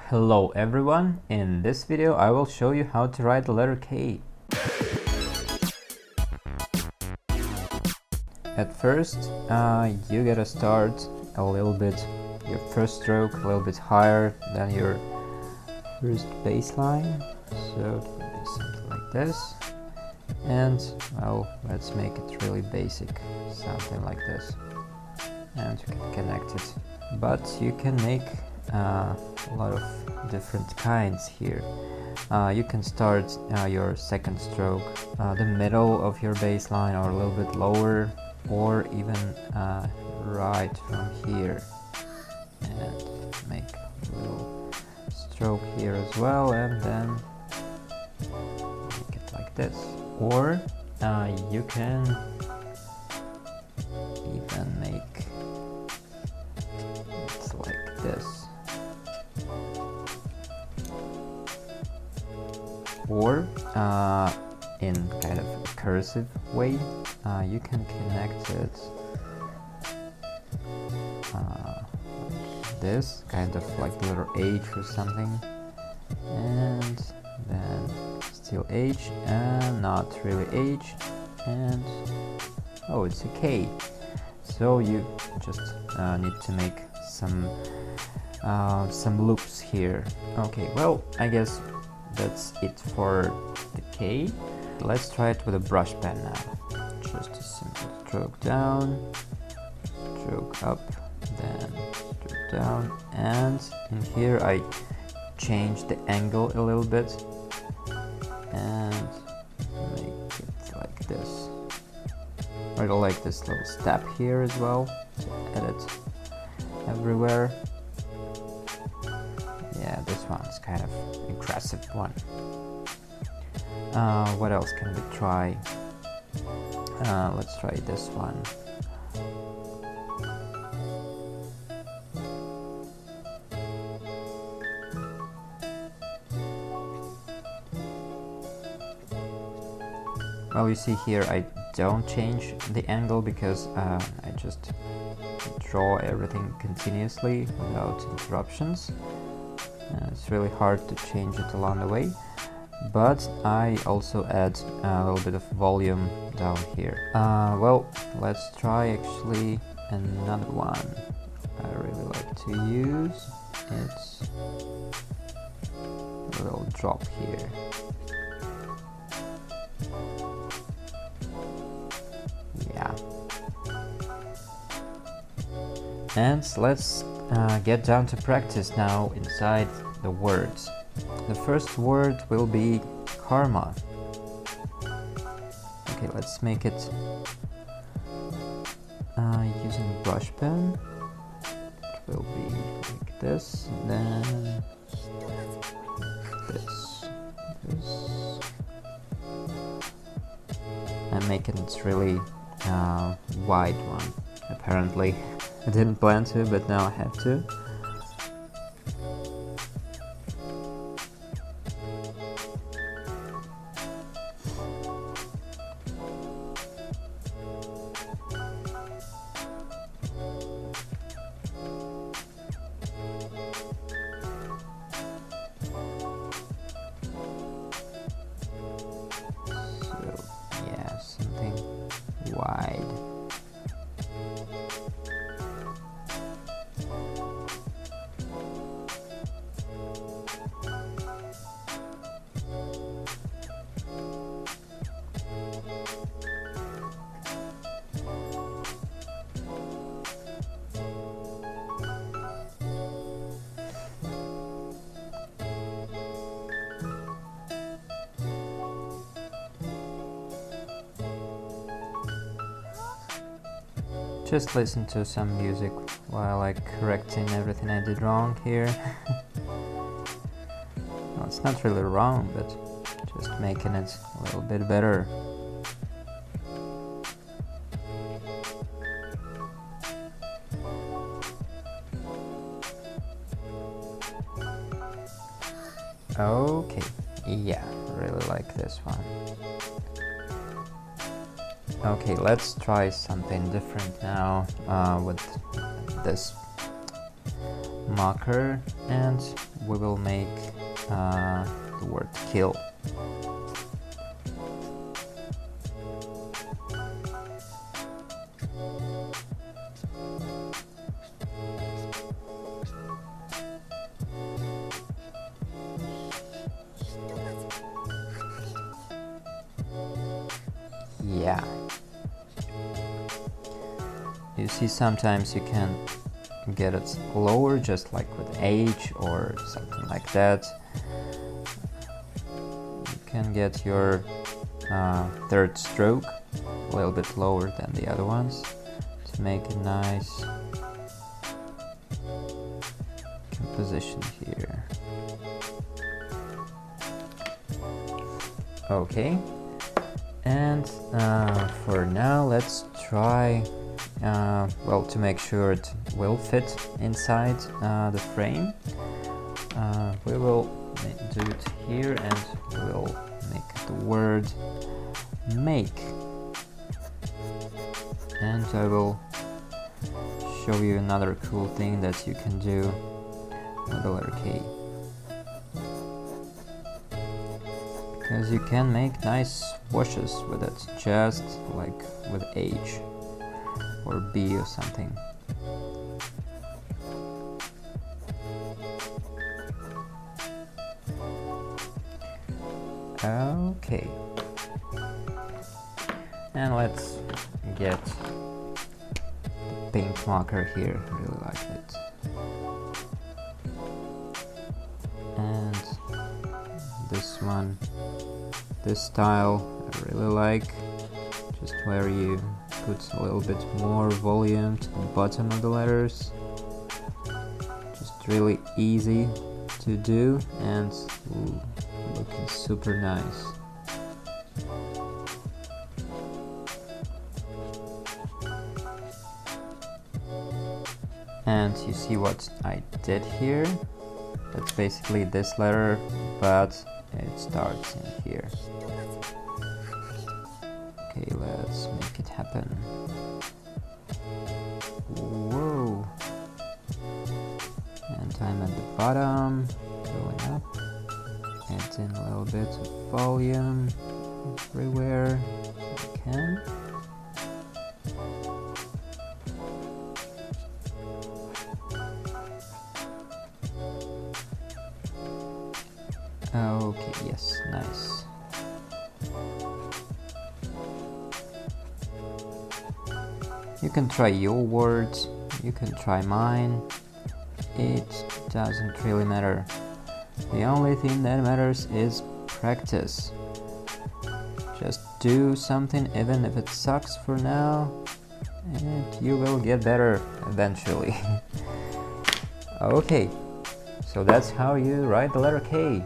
Hello everyone, in this video I will show you how to write the letter K. At first, you gotta start a little bit, your first stroke a little bit higher than your first baseline, so it will be something like this. And well, let's make it really basic, something like this, and you can connect it. But you can make a lot of different kinds here. You can start your second stroke the middle of your baseline or a little bit lower, or even right from here, and make a little stroke here as well, and then make it like this. Or you can even make it like this. Or in kind of a cursive way, you can connect it like this, kind of like the letter H or something, and then still H, and not really H, and oh, it's a K. So you just need to make some loops here. Okay, well, I guess that's it for the K. Let's try it with a brush pen now. Just a simple stroke down, stroke up, then stroke down, and in here I change the angle a little bit and make it like this. I like this little step here as well to edit everywhere. Yeah, this one's kind of aggressive one. What else can we try? Let's try this one. Well, you see here I don't change the angle because I just draw everything continuously without interruptions. It's really hard to change it along the way, but I also add a little bit of volume down here. Well, let's try actually another one I really like to use. It's a little drop here. Yeah. And let's get down to practice now inside the words. The first word will be karma. Okay, let's make it using brush pen. It will be like this, then this. I'm making it really wide one, apparently. I didn't plan to, but now I have to. So, yeah, something wide. Just listen to some music while I correcting everything I did wrong here. Well, it's not really wrong, but just making it a little bit better. Okay, yeah, really like this one. Okay, let's try something different now with this marker and we will make the word kill. Yeah. You see, sometimes you can get it lower, just like with H or something like that. You can get your third stroke a little bit lower than the other ones to make a nice composition here. Okay, and for now let's try well, to make sure it will fit inside the frame, we will do it here, and we will make the word make, and I will show you another cool thing that you can do with the letter K, because you can make nice washes with it, just like with H or B or something. Okay, and let's get the pink marker here, I really like it. And this one, this style I really like, just where you put a little bit more volume to the bottom of the letters. Just really easy to do and looking super nice. And you see what I did here? That's basically this letter, but it starts in here. Okay, let's make it happen. Whoa! And I'm at the bottom, going up, adding a little bit of volume everywhere I can. Okay, yes, nice. You can try your words, you can try mine, it doesn't really matter. The only thing that matters is practice. Just do something even if it sucks for now, and you will get better eventually. Okay, so that's how you write the letter K.